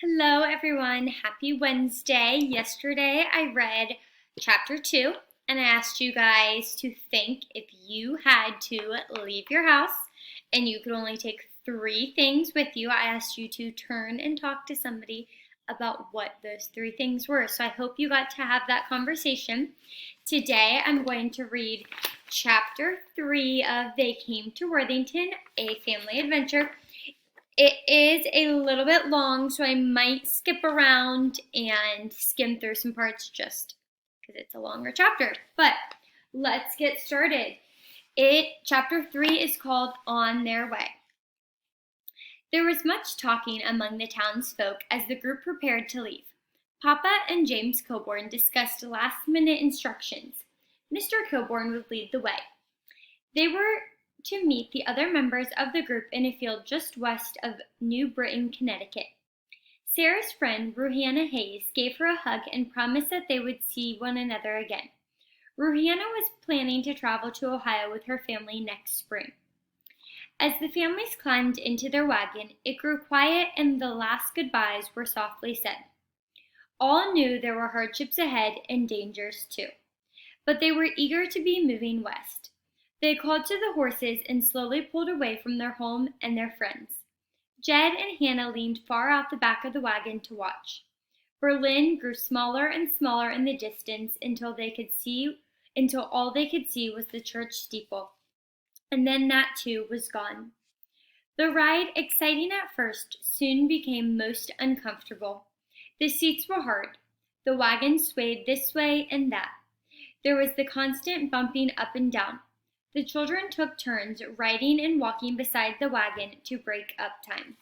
Hello, everyone. Happy Wednesday. Yesterday I read chapter 2, and I asked you guys to think if you had to leave your house and you could only take 3 things with you. I asked you to turn and talk to somebody about what those 3 things were. So I hope you got to have that conversation. Today I'm going to read chapter 3 of They Came to Worthington, a family adventure. It is a little bit long, so I might skip around and skim through some parts just because it's a longer chapter. But let's get started. Chapter 3 is called On Their Way. There was much talking among the townsfolk as the group prepared to leave. Papa and James Coburn discussed last-minute instructions. Mr. Coburn would lead the way. They were to meet the other members of the group in a field just west of New Britain, Connecticut. Sarah's friend, Ruhiana Hayes, gave her a hug and promised that they would see one another again. Ruhiana was planning to travel to Ohio with her family next spring. As the families climbed into their wagon, it grew quiet and the last goodbyes were softly said. All knew there were hardships ahead and dangers too, but they were eager to be moving west. They called to the horses and slowly pulled away from their home and their friends. Jed and Hannah leaned far out the back of the wagon to watch. Berlin grew smaller and smaller in the distance until all they could see was the church steeple. And then that too was gone. The ride, exciting at first, soon became most uncomfortable. The seats were hard. The wagon swayed this way and that. There was the constant bumping up and down. The children took turns riding and walking beside the wagon to break up time.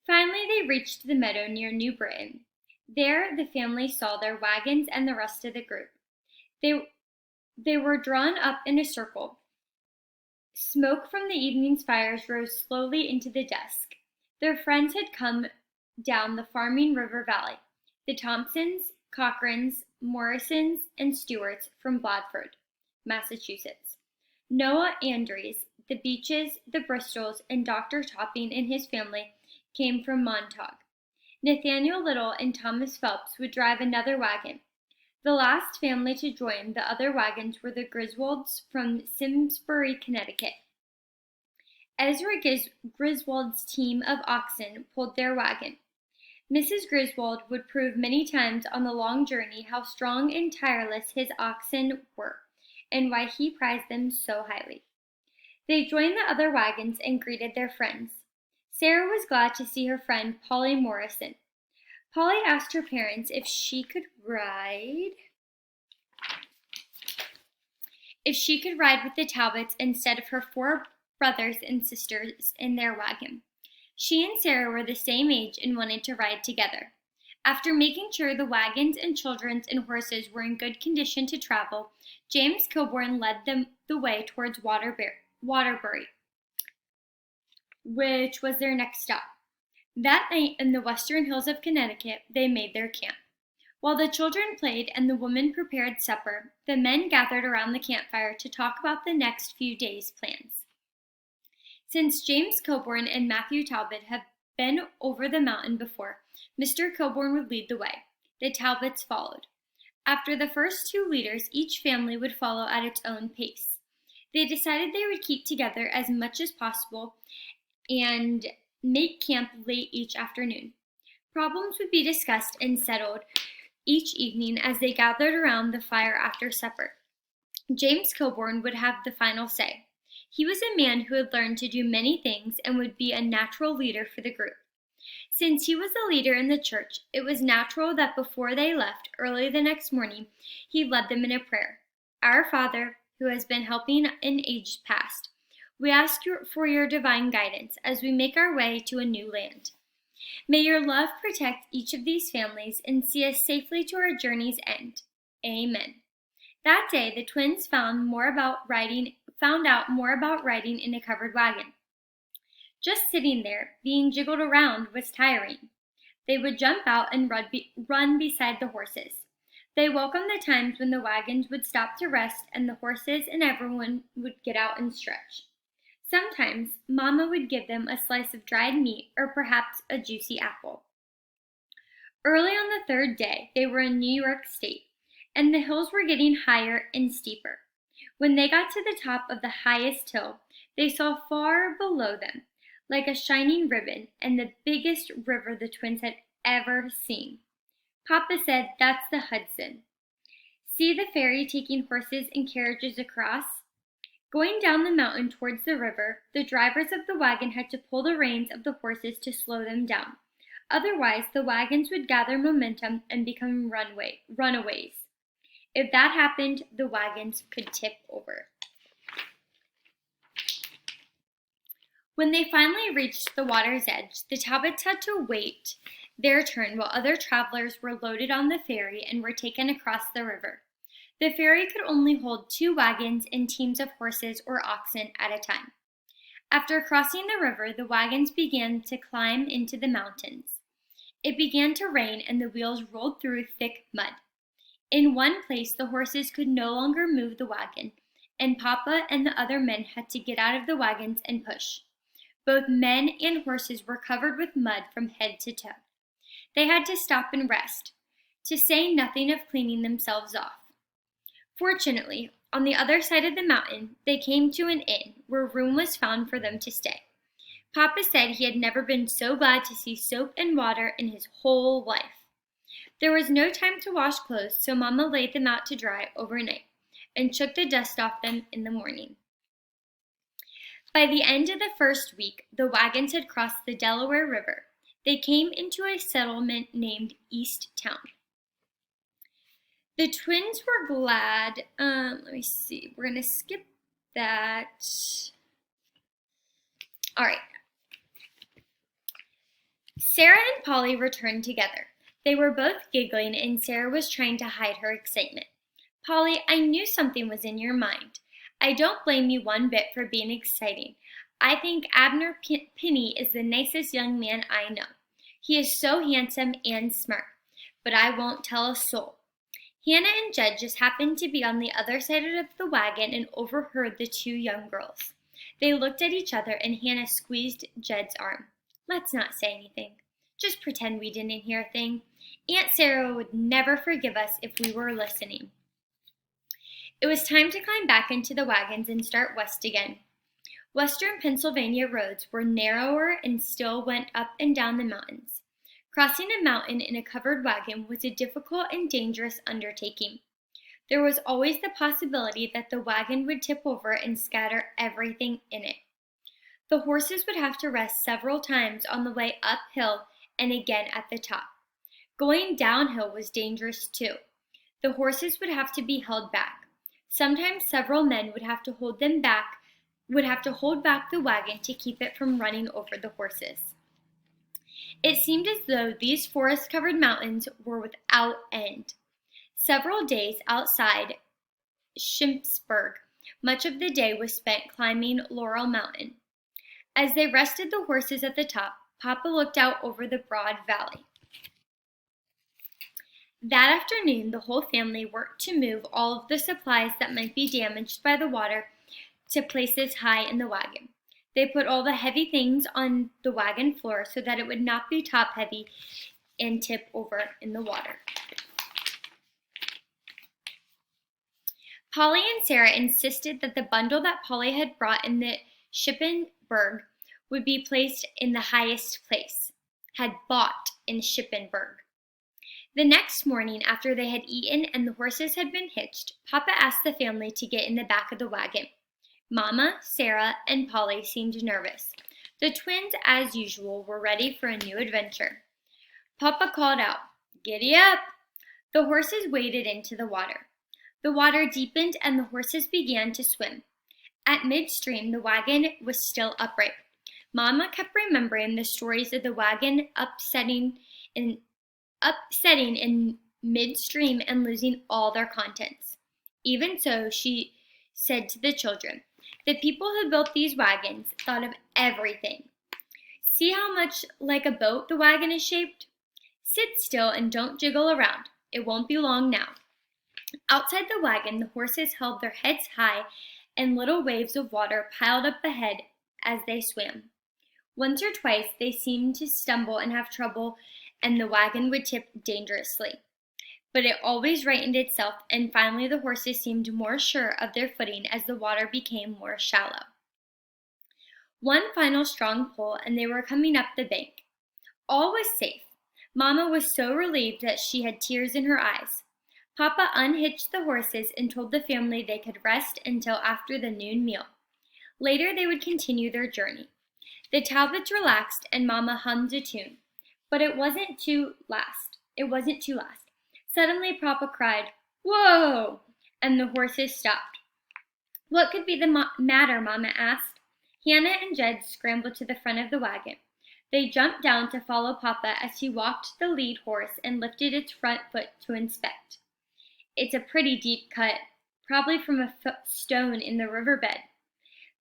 Finally, they reached the meadow near New Britain. There, the family saw their wagons and the rest of the group. They were drawn up in a circle. Smoke from the evening's fires rose slowly into the dusk. Their friends had come down the farming river valley. The Thompsons, Cochrans, Morrisons, and Stewarts from Bladford, Massachusetts. Noah Andrews, the Beeches, the Bristols, and Dr. Topping and his family came from Montauk. Nathaniel Little and Thomas Phelps would drive another wagon. The last family to join the other wagons were the Griswolds from Simsbury, Connecticut. Ezra Griswold's team of oxen pulled their wagon. Mrs. Griswold would prove many times on the long journey how strong and tireless his oxen were, and why he prized them so highly. They joined the other wagons and greeted their friends. Sarah was glad to see her friend Polly Morrison. Polly asked her parents if she could ride with the Talbots instead of her 4 brothers and sisters in their wagon. She and Sarah were the same age and wanted to ride together. After making sure the wagons and children and horses were in good condition to travel, James Coburn led them the way towards Waterbury, which was their next stop. That night in the western hills of Connecticut, they made their camp. While the children played and the women prepared supper, the men gathered around the campfire to talk about the next few days' plans. Since James Coburn and Matthew Talbot had been over the mountain before, Mr. Coburn would lead the way. The Talbots followed. After the first 2 leaders, each family would follow at its own pace. They decided they would keep together as much as possible and make camp late each afternoon. Problems would be discussed and settled each evening as they gathered around the fire after supper. James Coburn would have the final say. He was a man who had learned to do many things and would be a natural leader for the group. Since he was a leader in the church, it was natural that before they left early the next morning, he led them in a prayer. Our Father, who has been helping in ages past, we ask for your divine guidance as we make our way to a new land. May your love protect each of these families and see us safely to our journey's end. Amen. That day, the twins found out more about riding in a covered wagon. Just sitting there, being jiggled around, was tiring. They would jump out and run beside the horses. They welcomed the times when the wagons would stop to rest and the horses and everyone would get out and stretch. Sometimes Mama would give them a slice of dried meat or perhaps a juicy apple. Early on the third day, they were in New York State, and the hills were getting higher and steeper. When they got to the top of the highest hill, they saw far below them, like a shining ribbon, and the biggest river the twins had ever seen. Papa said, "That's the Hudson. See the ferry taking horses and carriages across?" Going down the mountain towards the river, the drivers of the wagon had to pull the reins of the horses to slow them down. Otherwise, the wagons would gather momentum and become runaways. If that happened, the wagons could tip over. When they finally reached the water's edge, the Talbots had to wait their turn while other travelers were loaded on the ferry and were taken across the river. The ferry could only hold 2 wagons and teams of horses or oxen at a time. After crossing the river, the wagons began to climb into the mountains. It began to rain and the wheels rolled through thick mud. In one place, the horses could no longer move the wagon, and Papa and the other men had to get out of the wagons and push. Both men and horses were covered with mud from head to toe. They had to stop and rest, to say nothing of cleaning themselves off. Fortunately, on the other side of the mountain, they came to an inn where room was found for them to stay. Papa said he had never been so glad to see soap and water in his whole life. There was no time to wash clothes, so Mama laid them out to dry overnight and shook the dust off them in the morning. By the end of the first week, the wagons had crossed the Delaware River. They came into a settlement named East Town. The twins were glad. Let me see. We're going to skip that. All right. Sarah and Polly returned together. They were both giggling, and Sarah was trying to hide her excitement. "Polly, I knew something was in your mind. I don't blame you one bit for being exciting. I think Abner Penny is the nicest young man I know. He is so handsome and smart, but I won't tell a soul." Hannah and Jed just happened to be on the other side of the wagon and overheard the 2 young girls. They looked at each other, and Hannah squeezed Jed's arm. "Let's not say anything. Just pretend we didn't hear a thing. Aunt Sarah would never forgive us if we were listening." It was time to climb back into the wagons and start west again. Western Pennsylvania roads were narrower and still went up and down the mountains. Crossing a mountain in a covered wagon was a difficult and dangerous undertaking. There was always the possibility that the wagon would tip over and scatter everything in it. The horses would have to rest several times on the way uphill and again at the top. Going downhill was dangerous too. The horses would have to be held back. Sometimes several men would have to hold back the wagon to keep it from running over the horses. It seemed as though these forest-covered mountains were without end. Several days outside Shippensburg, much of the day was spent climbing Laurel Mountain. As they rested the horses at the top, Papa looked out over the broad valley. That afternoon, the whole family worked to move all of the supplies that might be damaged by the water to places high in the wagon. They put all the heavy things on the wagon floor so that it would not be top heavy and tip over in the water. Polly and Sarah insisted that the bundle that Polly had brought in the Shippensburg would be placed in the highest place, had bought in Shippensburg. The next morning, after they had eaten and the horses had been hitched, Papa asked the family to get in the back of the wagon. Mama, Sarah, and Polly seemed nervous. The twins, as usual, were ready for a new adventure. Papa called out, "Giddy up!" The horses waded into the water. The water deepened and the horses began to swim. At midstream, the wagon was still upright. Mama kept remembering the stories of the wagon upsetting in midstream and losing all their contents. Even so, she said to the children, "The people who built these wagons thought of everything. See how much like a boat the wagon is shaped? Sit still and don't jiggle around. It won't be long now." Outside the wagon, the horses held their heads high and little waves of water piled up ahead as they swam. Once or twice they seemed to stumble and have trouble and the wagon would tip dangerously. But it always righted itself, and finally the horses seemed more sure of their footing as the water became more shallow. One final strong pull, and they were coming up the bank. All was safe. Mama was so relieved that she had tears in her eyes. Papa unhitched the horses and told the family they could rest until after the noon meal. Later they would continue their journey. The Talbots relaxed and Mama hummed a tune. But it wasn't too last. Suddenly Papa cried, "Whoa!" and the horses stopped. "What could be the matter?" Mama asked. Hannah and Jed scrambled to the front of the wagon. They jumped down to follow Papa as he walked the lead horse and lifted its front foot to inspect. "It's a pretty deep cut, probably from a stone in the riverbed.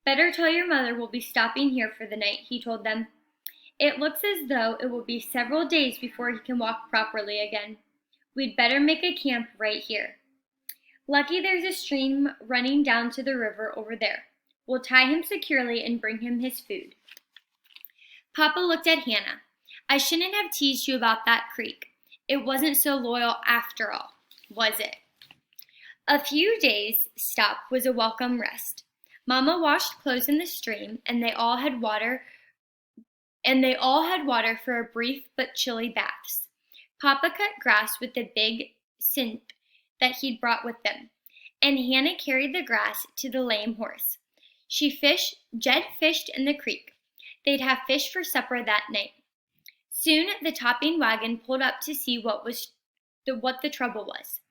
Better tell your mother we'll be stopping here for the night," he told them. "It looks as though it will be several days before he can walk properly again. We'd better make a camp right here. Lucky there's a stream running down to the river over there. We'll tie him securely and bring him his food." Papa looked at Hannah. "I shouldn't have teased you about that creek. It wasn't so loyal after all, was it?" A few days' stop was a welcome rest. Mama washed clothes in the stream, and they all had water for a brief but chilly baths. Papa cut grass with the big scythe that he'd brought with them, and Hannah carried the grass to the lame horse. Jed fished in the creek. They'd have fish for supper that night. Soon the topping wagon pulled up to see what the trouble was.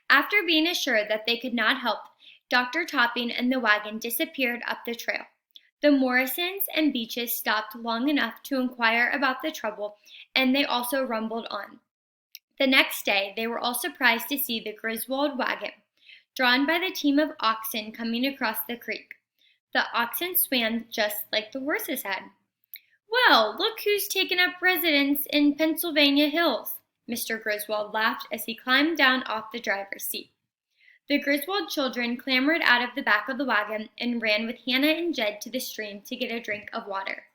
After being assured that they could not help, Dr. Topping and the wagon disappeared up the trail. The Morrisons and Beaches stopped long enough to inquire about the trouble, and they also rumbled on. The next day, they were all surprised to see the Griswold wagon, drawn by the team of oxen coming across the creek. The oxen swam just like the horses had. "Well, look who's taken up residence in Pennsylvania Hills," Mr. Griswold laughed as he climbed down off the driver's seat. The Griswold children clambered out of the back of the wagon and ran with Hannah and Jed to the stream to get a drink of water.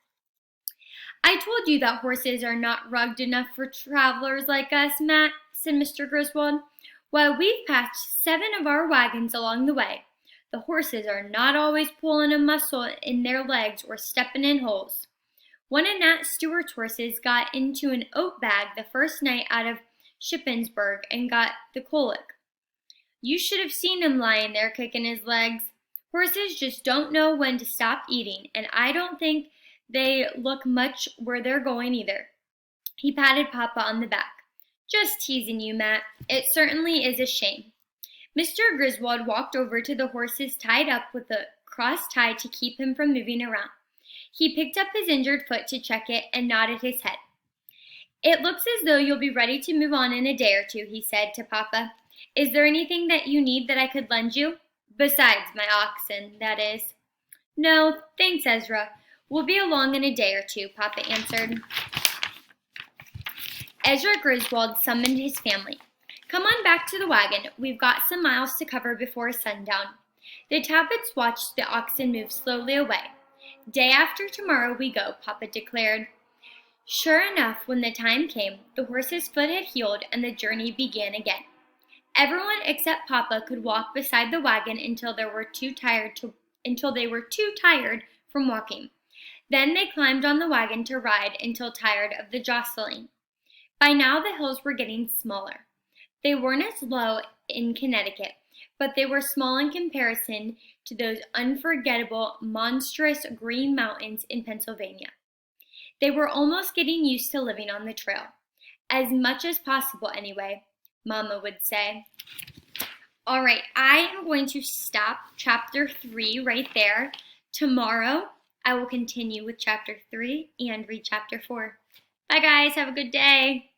"I told you that horses are not rugged enough for travelers like us, Matt," said Mr. Griswold. "Why, we've passed 7 of our wagons along the way. The horses are not always pulling a muscle in their legs or stepping in holes. One of Nat Stewart's horses got into an oat bag the first night out of Shippensburg and got the colic. You should have seen him lying there kicking his legs. Horses just don't know when to stop eating, and I don't think they look much where they're going either." He patted Papa on the back. "Just teasing you, Matt. It certainly is a shame." Mr. Griswold walked over to the horses tied up with a cross tie to keep him from moving around. He picked up his injured foot to check it and nodded his head. "It looks as though you'll be ready to move on in a day or two," he said to Papa. "Is there anything that you need that I could lend you? Besides my oxen, that is." "No, thanks, Ezra. We'll be along in a day or two," Papa answered. Ezra Griswold summoned his family. "Come on back to the wagon. We've got some miles to cover before sundown." The Talbots watched the oxen move slowly away. "Day after tomorrow we go," Papa declared. Sure enough, when the time came, the horse's foot had healed and the journey began again. Everyone except Papa could walk beside the wagon until they were too tired from walking. Then they climbed on the wagon to ride until tired of the jostling. By now the hills were getting smaller. They weren't as low in Connecticut, but they were small in comparison to those unforgettable, monstrous green mountains in Pennsylvania. They were almost getting used to living on the trail. As much as possible anyway, Mama would say. All right, I am going to stop chapter 3 right there. Tomorrow, I will continue with chapter 3 and read chapter 4. Bye guys, have a good day.